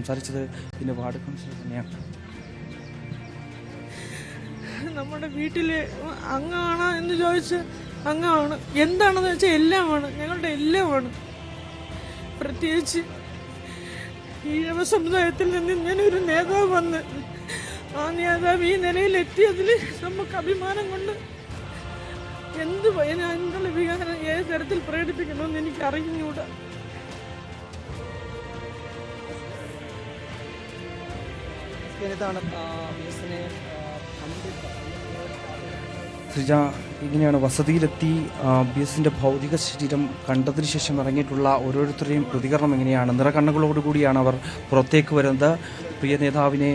സംസാരിച്ചത് പിന്നെ ward councillor തന്നെയാണ്. നമ്മുടെ വീട്ടിലെ അംഗമാണോ എന്ന് ചോദിച്ച് അംഗമാണ്. എന്താണെന്ന് വെച്ചാൽ എല്ലാമാണ്, ഞങ്ങളുടെ എല്ലാമാണ്. പ്രത്യേകിച്ച് ഈഴവ സമുദായത്തിൽ നിന്ന് ഞാനൊരു നേതാവ് വന്ന് ആ നേതാവ് ഈ നിലയിലെത്തിയതിൽ നമുക്ക് അഭിമാനം കൊണ്ട് എന്നുള്ള വികാരം ഏത് തരത്തിൽ പ്രകടിപ്പിക്കണമെന്ന് എനിക്ക് അറിഞ്ഞുകൂടാ. ശ്രീജ, ഇങ്ങനെയാണ് വസതിയിലെത്തി BS-ന്റെ ഭൗതിക ശരീരം കണ്ടതിന് ശേഷം ഇറങ്ങിയിട്ടുള്ള ഓരോരുത്തരുടെയും പ്രതികരണം എങ്ങനെയാണ്? നിറകണ്ണുകളോടുകൂടിയാണ് അവർ പുറത്തേക്ക് വരുന്നത്. പ്രിയ നേതാവിനെ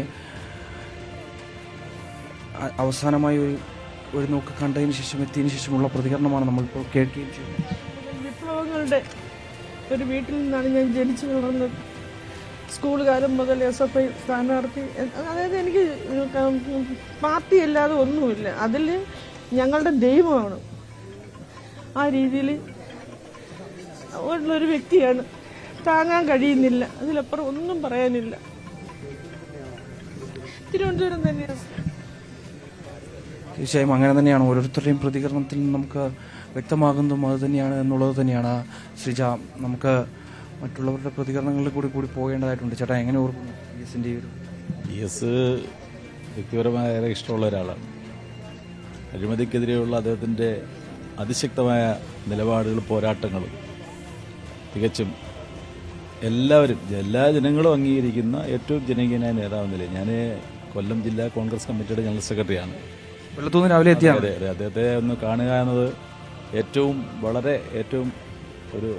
അവസാനമായി ഒരു നോക്ക് കണ്ടതിന് ശേഷം എത്തിയതിനു ശേഷമുള്ള പ്രതികരണമാണ് നമ്മളിപ്പോൾ കേൾക്കുകയും ചെയ്യുന്നത്. വിപ്ലവങ്ങളുടെ ഒരു വീട്ടിൽ നിന്നാണ് ഞാൻ ജനിച്ചു വളർന്നത്. സ്കൂൾ കാലം മുതൽ SFI സ്ഥാനാർത്ഥി. അതായത് എനിക്ക് പാർട്ടി അല്ലാതെ ഒന്നുമില്ല. അതിൽ ഞങ്ങളുടെ ദൈവമാണ്. ആ രീതിയിൽ ഉള്ളൊരു വ്യക്തിയാണ്. താങ്ങാൻ കഴിയുന്നില്ല. അതിലപ്പുറം ഒന്നും പറയാനില്ല. തിരുവനന്തപുരം തന്നെയാണ്. തീർച്ചയായും അങ്ങനെ തന്നെയാണ്. ഓരോരുത്തരുടെയും പ്രതികരണത്തിൽ നിന്ന് നമുക്ക് വ്യക്തമാകുന്നതും അത് തന്നെയാണ് എന്നുള്ളത് തന്നെയാണ്. ശ്രീജ, നമുക്ക് മറ്റുള്ളവരുടെ പ്രതികരണങ്ങളിൽ കൂടി പോകേണ്ടതായിട്ടുണ്ട്. ചേട്ടാ, എങ്ങനെ ഓർക്കുന്നു BS-ന്റെ ഒരു? BS വ്യക്തിപരമായ ഏറെ ഇഷ്ടമുള്ള ഒരാളാണ്. അഴിമതിക്കെതിരെയുള്ള അദ്ദേഹത്തിൻ്റെ അതിശക്തമായ നിലപാടുകൾ, പോരാട്ടങ്ങളും തികച്ചും എല്ലാ ജനങ്ങളും അംഗീകരിക്കുന്ന ഏറ്റവും ജനകീയനായ നേതാവ് നിലയിൽ. ഞാൻ കൊല്ലം ജില്ലാ കോൺഗ്രസ് കമ്മിറ്റിയുടെ ജനറൽ സെക്രട്ടറിയാണ്. വെള്ളത്തൂന്ന് രാവിലെ എത്തിയാൽ അതെ, അദ്ദേഹത്തെ ഒന്ന് കാണുക എന്നത് ഏറ്റവും ഒരു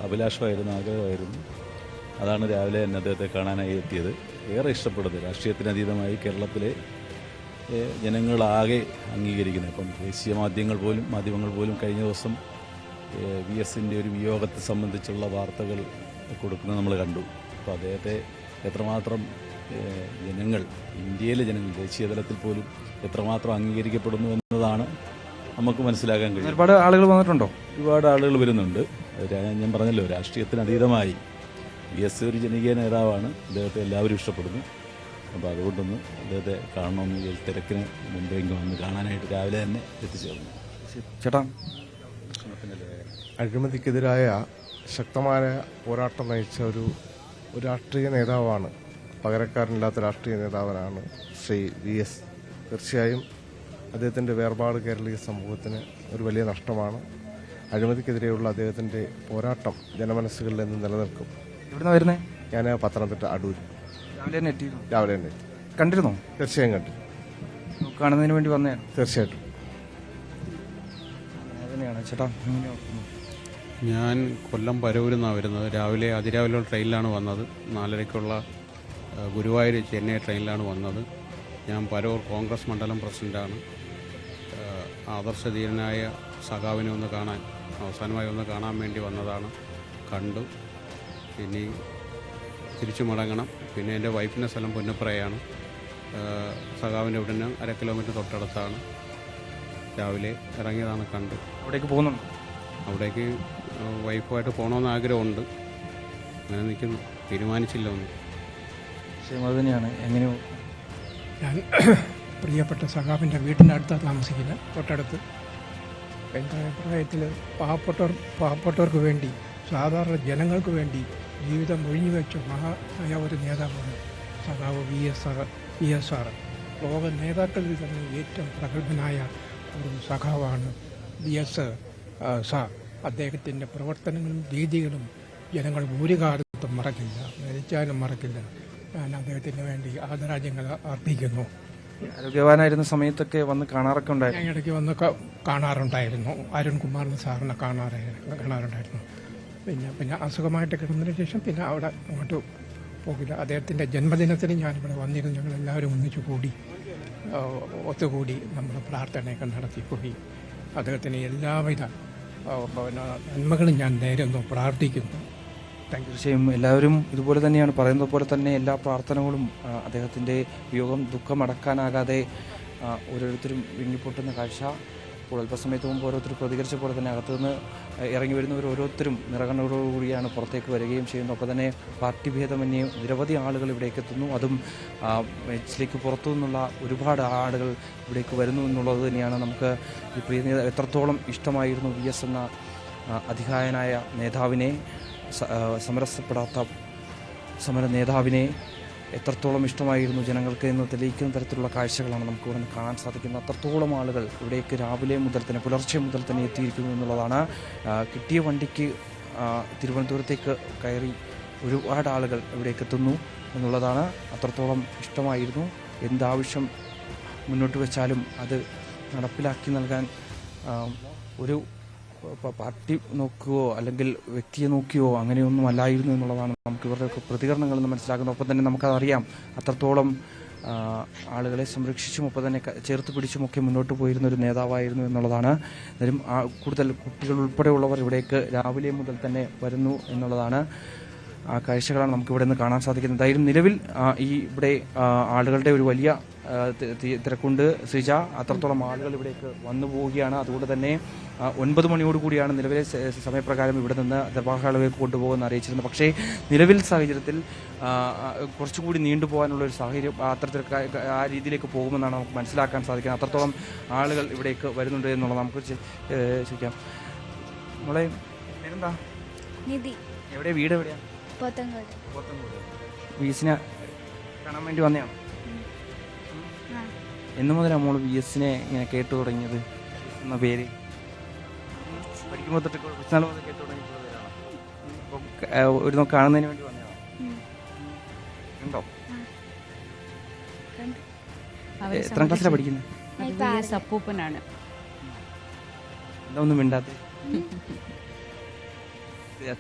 അഭിലാഷമായിരുന്നു, ആഗ്രഹമായിരുന്നു. അതാണ് രാവിലെ തന്നെ അദ്ദേഹത്തെ കാണാനായി എത്തിയത്. ഏറെ ഇഷ്ടപ്പെടുന്നത് രാഷ്ട്രീയത്തിനതീതമായി കേരളത്തിലെ ജനങ്ങളാകെ അംഗീകരിക്കുന്നത്. ഇപ്പം ദേശീയ മാധ്യമങ്ങൾ പോലും കഴിഞ്ഞ ദിവസം BS-ന്റെ ഒരു വിയോഗത്തെ സംബന്ധിച്ചുള്ള വാർത്തകൾ കൊടുക്കുന്നത് നമ്മൾ കണ്ടു. അപ്പോൾ അദ്ദേഹത്തെ എത്രമാത്രം ഇന്ത്യയിലെ ജനങ്ങൾ ദേശീയ തലത്തിൽ പോലും എത്രമാത്രം അംഗീകരിക്കപ്പെടുന്നു എന്നതാണ് നമുക്ക് മനസ്സിലാക്കാൻ കഴിയും. ഒരുപാട് ആളുകൾ വന്നിട്ടുണ്ടോ? ഒരുപാട് ആളുകൾ വരുന്നുണ്ട്. ഞാൻ പറഞ്ഞല്ലോ, രാഷ്ട്രീയത്തിനതീതമായി BS ഒരു ജനകീയ നേതാവാണ്. അദ്ദേഹത്തെ എല്ലാവരും ഇഷ്ടപ്പെടുന്നു. അപ്പോൾ അതുകൊണ്ടൊന്ന് അദ്ദേഹത്തെ കാണണമെന്ന് വിചാരിച്ച് തിരക്കിന് മുമ്പേ വന്ന് കാണാനായിട്ട് രാവിലെ തന്നെ എത്തിച്ചേർന്നു. ചേട്ടാ, അഴിമതിക്കെതിരായ ശക്തമായ പോരാട്ടം നയിച്ച ഒരു രാഷ്ട്രീയ നേതാവാണ്, പകരക്കാരനില്ലാത്ത രാഷ്ട്രീയ നേതാവാണ് ശ്രീ BS. തീർച്ചയായും അദ്ദേഹത്തിൻ്റെ വേർപാട് കേരളീയ സമൂഹത്തിന് ഒരു വലിയ നഷ്ടമാണ്. അഴിമതിക്കെതിരെയുള്ള അദ്ദേഹത്തിൻ്റെ പോരാട്ടം ജനമനസ്സുകളിൽ നിന്ന് നിലനിൽക്കും. എവിടുന്നാ വരുന്നേ? ഞാൻ പത്തനംതിട്ട അടൂർ. രാവിലെ തന്നെ കണ്ടിരുന്നോ? തീർച്ചയായും കണ്ടു. കാണുന്നതിന് വേണ്ടി വന്നതാണ്. തീർച്ചയായിട്ടും. അതന്നെയാണ്. ചേട്ടാ, ഞാൻ കൊല്ലം പരവൂരിൽ നിന്നാണ് വരുന്നത്. അതിരാവിലെ ട്രെയിനിലാണ് വന്നത്. 4:30 ഗുരുവായൂർ ചെന്നൈ ട്രെയിനിലാണ് വന്നത്. ഞാൻ പരവൂർ കോൺഗ്രസ് മണ്ഡലം പ്രസിഡൻ്റാണ്. ആദർശധീരനായ സഖാവിനെ അവസാനമായി ഒന്ന് കാണാൻ വേണ്ടി വന്നതാണ്. കണ്ടു. ഇനി തിരിച്ചു മടങ്ങണം. പിന്നെ എൻ്റെ വൈഫിൻ്റെ സ്ഥലം പുന്നപ്രയാണ്. സഖാവിൻ്റെ ഇവിടുന്ന് 1/2 കിലോമീറ്റർ തൊട്ടടുത്താണ്. രാവിലെ ഇറങ്ങിയതാണ്. കണ്ടു. അവിടേക്ക് പോകുന്നുണ്ട്. അവിടേക്ക് വൈഫുമായിട്ട് പോകണമെന്ന് ആഗ്രഹമുണ്ട്. അങ്ങനെ നിൽക്കുന്നു. തീരുമാനിച്ചില്ല ഒന്നും. അത് തന്നെയാണ്. എങ്ങനെയോ ഞാൻ പ്രിയപ്പെട്ട സഖാവിൻ്റെ വീട്ടിൻ്റെ അടുത്താണ് താമസിക്കുന്നത്, തൊട്ടടുത്ത്. എൻ്റെ അഭിപ്രായത്തിൽ പാവപ്പെട്ടവർക്ക് വേണ്ടി, സാധാരണ ജനങ്ങൾക്ക് വേണ്ടി ജീവിതം ഒഴിഞ്ഞു വെച്ച മഹാനായ ഒരു നേതാവാണ് സഖാവ് BS. ലോക നേതാക്കളിൽ തന്നെ ഏറ്റവും പ്രഗത്ഭനായ ഒരു സഖാവാണ് BS സാർ. അദ്ദേഹത്തിൻ്റെ പ്രവർത്തനങ്ങളും രീതികളും ജനങ്ങൾ ഒരു കാലത്തും മറക്കില്ല, മരിച്ചാലും മറക്കില്ല. ഞാൻ അദ്ദേഹത്തിന് വേണ്ടി ആദരാജ്യങ്ങൾ അർപ്പിക്കുന്നു. ആരോഗ്യവാനായിരുന്ന സമയത്തൊക്കെ വന്ന് കാണാറൊക്കെ ഉണ്ടായിരുന്നു. ഞാൻ ഇടയ്ക്ക് വന്ന് കാണാറുണ്ടായിരുന്നു. അരുൺകുമാറിന് സാറിനെ കാണാറുണ്ടായിരുന്നു. പിന്നെ അസുഖമായിട്ട് കിടന്നതിന് ശേഷം പിന്നെ അവിടെ അങ്ങോട്ട് പോകില്ല. അദ്ദേഹത്തിൻ്റെ ജന്മദിനത്തിന് ഞാനിവിടെ വന്നിരുന്നു. ഞങ്ങളെല്ലാവരും ഒത്തുകൂടി നമ്മൾ പ്രാർത്ഥനയൊക്കെ നടത്തിപ്പോയി. അദ്ദേഹത്തിന് എല്ലാവിധ നന്മകളും ഞാൻ നേരുന്നു, പ്രാർത്ഥിക്കുന്നു. തീർച്ചയായും എല്ലാവരും ഇതുപോലെ തന്നെയാണ് പറയുന്നത് പോലെ തന്നെ എല്ലാ പ്രാർത്ഥനകളും അദ്ദേഹത്തിൻ്റെ വിയോഗം ദുഃഖമടക്കാനാകാതെ ഓരോരുത്തരും വിങ്ങിപ്പൊട്ടുന്ന കാഴ്ച ഇപ്പോൾ അല്പസമയത്ത് മുമ്പ് ഓരോരുത്തർ പ്രതികരിച്ച പോലെ തന്നെ അകത്തുനിന്ന് ഇറങ്ങി വരുന്നവർ ഓരോരുത്തരും നിറകണ്ണോടുകൂടിയാണ് പുറത്തേക്ക് വരികയും ചെയ്യുന്നത്. അപ്പോൾ തന്നെ പാർട്ടി ഭേദമന്യേ നിരവധി ആളുകൾ ഇവിടേക്ക് എത്തുന്നു. അതും ബെഞ്ചിലേക്ക് പുറത്തു നിന്നുള്ള ഒരുപാട് ആളുകൾ ഇവിടേക്ക് വരുന്നു എന്നുള്ളത് തന്നെയാണ് നമുക്ക് ഈ പ്രിയ എത്രത്തോളം ഇഷ്ടമായിരുന്നു VS എന്ന അതികായനായ നേതാവിനെ, സമരസപ്പെടാത്ത സമര നേതാവിനെ എത്രത്തോളം ഇഷ്ടമായിരുന്നു ജനങ്ങൾക്ക് എന്ന് തെളിയിക്കുന്ന തരത്തിലുള്ള കാഴ്ചകളാണ് നമുക്ക് ഇവിടെ കാണാൻ സാധിക്കുന്നത്. അത്രത്തോളം ആളുകൾ ഇവിടേക്ക് രാവിലെ മുതൽ തന്നെ പുലർച്ചെ മുതൽ തന്നെ എത്തിയിരിക്കുന്നു എന്നുള്ളതാണ്. കിട്ടിയ വണ്ടിക്ക് തിരുവനന്തപുരത്തേക്ക് കയറി ഒരുപാട് ആളുകൾ ഇവിടേക്ക് എത്തുന്നു എന്നുള്ളതാണ്. അത്രത്തോളം ഇഷ്ടമായിരുന്നു. എന്താവശ്യം മുന്നോട്ട് വെച്ചാലും അത് നടപ്പിലാക്കി നൽകാൻ ഒരു പാർട്ടി നോക്കുകയോ അല്ലെങ്കിൽ വ്യക്തിയെ നോക്കിയോ അങ്ങനെയൊന്നും അല്ലായിരുന്നു എന്നുള്ളതാണ് നമുക്ക് ഇവരുടെ പ്രതികരണങ്ങളിൽ നിന്ന് മനസ്സിലാക്കുന്നത്. ഒപ്പം തന്നെ നമുക്കതറിയാം അത്രത്തോളം ആളുകളെ സംരക്ഷിച്ചും ഒപ്പം തന്നെ ചേർത്ത് പിടിച്ചുമൊക്കെ മുന്നോട്ട് പോയിരുന്ന ഒരു നേതാവായിരുന്നു എന്നുള്ളതാണ്. എന്നാലും കൂടുതൽ കുട്ടികൾ ഉൾപ്പെടെയുള്ളവർ ഇവിടേക്ക് രാവിലെ മുതൽ തന്നെ വരുന്നു എന്നുള്ളതാണ്. ആ കാഴ്ചകളാണ് നമുക്ക് ഇവിടെ നിന്ന് കാണാൻ സാധിക്കുന്നത്. എന്തായാലും നിലവിൽ ഇവിടെ ആളുകളുടെ ഒരു വലിയ തിരക്കുണ്ട് ശ്രീജ. അത്രത്തോളം ആളുകൾ ഇവിടേക്ക് വന്നു പോവുകയാണ്. അതുകൊണ്ട് തന്നെ 9 മണിയോടുകൂടിയാണ് നിലവിലെ സമയപ്രകാരം ഇവിടെ നിന്ന് ദർബാർ-ഹാളിലേക്ക് കൊണ്ടുപോകുമെന്ന് അറിയിച്ചിരുന്നത്. പക്ഷേ നിലവിൽ സാഹചര്യത്തിൽ കുറച്ചുകൂടി നീണ്ടുപോകാനുള്ള ഒരു സാഹചര്യം അത്തരത്തിൽ ആ രീതിയിലേക്ക് പോകുമെന്നാണ് നമുക്ക് മനസ്സിലാക്കാൻ സാധിക്കുന്നത്. അത്രത്തോളം ആളുകൾ ഇവിടേക്ക് വരുന്നുണ്ട് എന്നുള്ളത് നമുക്ക് ചോദിക്കാം. നമ്മളെ പേരെന്താ? നിധി. എവിടെ വീട്? എവിടെയാണ്? പോത്തങ്കോട്. VS-നെ കാണാൻ വേണ്ടി വന്നതാണ്. എന്ന് മുതലാണ് നമ്മൾ VS-നെ ഇങ്ങനെ കേട്ടു തുടങ്ങിയത്? എന്ന പേര് പഠിക്കുമ്പോൾ തൊട്ട് മുതൽ കേട്ടു തുടങ്ങിയിട്ടുള്ള പേരാണ്. അപ്പോൾ ഒരു നോക്ക് കാണുന്നതിന് വേണ്ടി വന്നതാണ്. ഉണ്ടോ? എത്രാം ക്ലാസ്സിലാണ് പഠിക്കുന്നത്? അപ്പൂപ്പനാണ്. എന്താ ഒന്നും മിണ്ടാത്ത?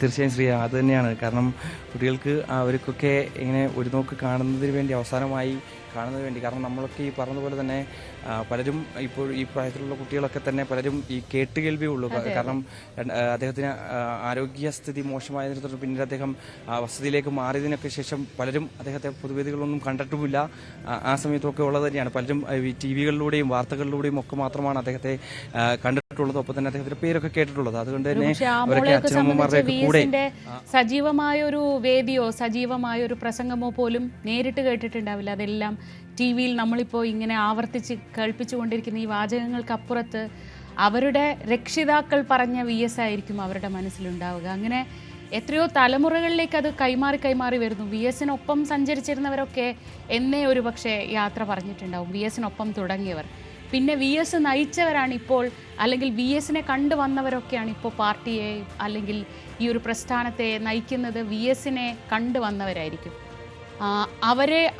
തീർച്ചയായും ശ്രീ, അത് തന്നെയാണ് കാരണം കുട്ടികൾക്ക് അവർക്കൊക്കെ ഇങ്ങനെ ഒരു നോക്ക് കാണുന്നതിന് വേണ്ടി, അവസാനമായി കാണുന്നതിന് വേണ്ടി. കാരണം നമ്മളൊക്കെ ഈ പറഞ്ഞതുപോലെ തന്നെ പലരും ഇപ്പോൾ ഈ പ്രായത്തിലുള്ള കുട്ടികളൊക്കെ തന്നെ പലരും ഈ കേട്ടുകേൾവിയേ ഉള്ളൂ. കാരണം അദ്ദേഹത്തിന് ആരോഗ്യസ്ഥിതി മോശമായതിനെ തുടർന്ന് പിന്നീട് അദ്ദേഹം വസതിയിലേക്ക് മാറിയതിനൊക്കെ ശേഷം പലരും അദ്ദേഹത്തെ പൊതുവേദികളൊന്നും കണ്ടിട്ടുമില്ല. ആ സമയത്തൊക്കെ ഉള്ളത് തന്നെയാണ്. പലരും TV-കളിലൂടെയും വാർത്തകളിലൂടെയും ഒക്കെ മാത്രമാണ് അദ്ദേഹത്തെ കണ്ടിട്ടുള്ളത്. ഒപ്പം തന്നെ അദ്ദേഹത്തിന്റെ പേരൊക്കെ കേട്ടിട്ടുള്ളത്. അതുകൊണ്ട് തന്നെ അവരൊക്കെ അച്ഛനമ്മമാരുടെ കൂടെ സജീവമായ ഒരു വേദിയോ സജീവമായ ഒരു പ്രസംഗമോ പോലും നേരിട്ട് കേട്ടിട്ടുണ്ടാവില്ല. അതെല്ലാം TV-യിൽ നമ്മളിപ്പോൾ ഇങ്ങനെ ആവർത്തിച്ച് കേൾപ്പിച്ചുകൊണ്ടിരിക്കുന്ന ഈ വാചകങ്ങൾക്കപ്പുറത്ത് അവരുടെ രക്ഷിതാക്കൾ പറഞ്ഞ VS ആയിരിക്കും അവരുടെ മനസ്സിലുണ്ടാവുക. അങ്ങനെ എത്രയോ തലമുറകളിലേക്ക് അത് കൈമാറി വരുന്നു. VS-നൊപ്പം സഞ്ചരിച്ചിരുന്നവരൊക്കെ എന്നേ ഒരു പക്ഷേ യാത്ര പറഞ്ഞിട്ടുണ്ടാവും. VS-നൊപ്പം തുടങ്ങിയവർ പിന്നെ VS നയിച്ചവരാണ് ഇപ്പോൾ, അല്ലെങ്കിൽ VS-നെ കണ്ടുവന്നവരൊക്കെയാണ് ഇപ്പോൾ പാർട്ടിയെ അല്ലെങ്കിൽ ഈ ഒരു പ്രസ്ഥാനത്തെ നയിക്കുന്നത്. VS-നെ കണ്ടുവന്നവരായിരിക്കും.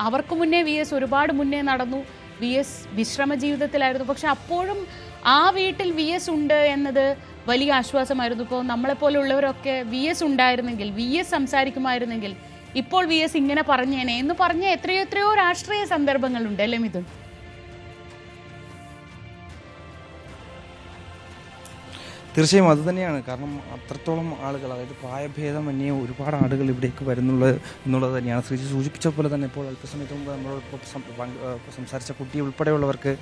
അവർക്ക് മുന്നേ VS ഒരുപാട് മുന്നേ നടന്നു. VS വിശ്രമ ജീവിതത്തിലായിരുന്നു. പക്ഷെ അപ്പോഴും ആ വീട്ടിൽ VS ഉണ്ട് എന്നത് വലിയ ആശ്വാസമായിരുന്നു. ഇപ്പോൾ നമ്മളെപ്പോലുള്ളവരൊക്കെ VS ഉണ്ടായിരുന്നെങ്കിൽ, VS സംസാരിക്കുമായിരുന്നെങ്കിൽ ഇപ്പോൾ VS ഇങ്ങനെ പറഞ്ഞേനെ എന്ന് പറഞ്ഞ എത്രയോ രാഷ്ട്രീയ സന്ദർഭങ്ങളുണ്ട് അല്ലേ മിഥുൻ? തീർച്ചയായും അത് തന്നെയാണ്. കാരണം അത്രത്തോളം ആളുകൾ, അതായത് പ്രായഭേദമന്യേ ഒരുപാട് ആളുകൾ ഇവിടേക്ക് എന്നുള്ളത് തന്നെയാണ്. ശ്രീജി സൂചിപ്പിച്ച പോലെ തന്നെ ഇപ്പോൾ അല്പസമയത്ത് മുമ്പ് നമ്മളിപ്പോൾ സംസാരിച്ച കുട്ടി ഉൾപ്പെടെയുള്ളവർക്ക്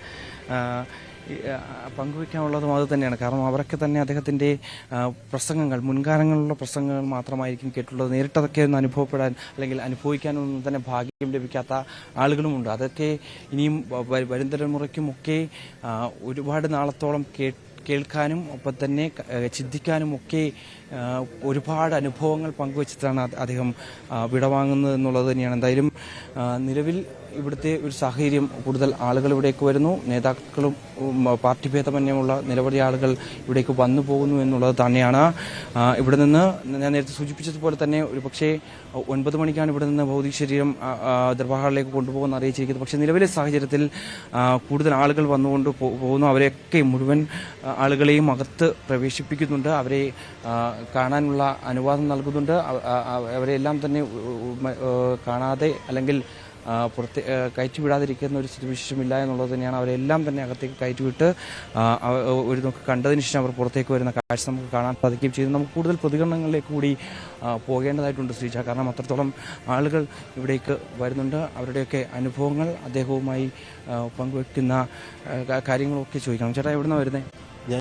പങ്കുവയ്ക്കാനുള്ളതും അത് തന്നെയാണ്. കാരണം അവരൊക്കെ തന്നെ അദ്ദേഹത്തിൻ്റെ പ്രസംഗങ്ങൾ, മുൻകാലങ്ങളിലുള്ള പ്രസംഗങ്ങൾ മാത്രമായിരിക്കും കേട്ടുള്ളത്. നേരിട്ടതൊക്കെ ഒന്ന് അനുഭവപ്പെടാൻ അല്ലെങ്കിൽ അനുഭവിക്കാനൊന്നും തന്നെ ഭാഗ്യം ലഭിക്കാത്ത ആളുകളുമുണ്ട്. അതൊക്കെ ഇനിയും വരും തലമുറയ്ക്കുമൊക്കെ ഒരുപാട് നാളത്തോളം കേൾക്കാനും ഒപ്പം തന്നെ ചിന്തിക്കാനും ഒക്കെ ഒരുപാട് അനുഭവങ്ങൾ പങ്കുവച്ചിട്ടാണ് അദ്ദേഹം വിടവാങ്ങുന്നത് എന്നുള്ളത് തന്നെയാണ്. എന്തായാലും നിലവിൽ ഇവിടുത്തെ ഒരു സാഹചര്യം, കൂടുതൽ ആളുകൾ ഇവിടേക്ക് വരുന്നു. നേതാക്കളും പാർട്ടി ഭേദമന്യമുള്ള നിരവധി ആളുകൾ ഇവിടേക്ക് വന്നു പോകുന്നു എന്നുള്ളത് തന്നെയാണ്. ഇവിടെ നിന്ന് ഞാൻ നേരത്തെ സൂചിപ്പിച്ചതുപോലെ തന്നെ ഒരു പക്ഷേ 9 മണിക്കാണ് ഇവിടെ നിന്ന് ഭൗതിക ശരീരം ദർബാർ-ഹാളിലേക്ക് കൊണ്ടുപോകുമെന്ന് അറിയിച്ചിരിക്കുന്നത്. പക്ഷേ നിലവിലെ സാഹചര്യത്തിൽ കൂടുതൽ ആളുകൾ വന്നുകൊണ്ട് പോകുന്നു. അവരെയൊക്കെ മുഴുവൻ ആളുകളെയും അകത്ത് പ്രവേശിപ്പിക്കുന്നുണ്ട്. അവരെ കാണാനുള്ള അനുവാദം നൽകുന്നുണ്ട്. അവരെല്ലാം തന്നെ കാണാതെ അല്ലെങ്കിൽ പുറത്ത് കയറ്റിവിടാതിരിക്കുന്ന ഒരു സ്ഥിതിവിശേഷമില്ല എന്നുള്ളത് തന്നെയാണ്. അവരെല്ലാം തന്നെ അകത്തേക്ക് കയറ്റിവിട്ട് ഒരു നോക്ക് കണ്ടതിന് ശേഷം അവർ പുറത്തേക്ക് വരുന്ന കാഴ്ച നമുക്ക് കാണാൻ സാധിക്കുകയും ചെയ്തു. നമുക്ക് കൂടുതൽ പ്രതികരണങ്ങളിലേക്ക് കൂടി പോകേണ്ടതായിട്ടുണ്ട് ശ്രീജ. കാരണം അത്രത്തോളം ആളുകൾ ഇവിടേക്ക് വരുന്നുണ്ട്. അവരുടെയൊക്കെ അനുഭവങ്ങൾ അദ്ദേഹവുമായി പങ്കുവെക്കുന്ന കാര്യങ്ങളൊക്കെ ചോദിക്കണം. ചേട്ടാ, എവിടെ നിന്നാണ് വരുന്നത്?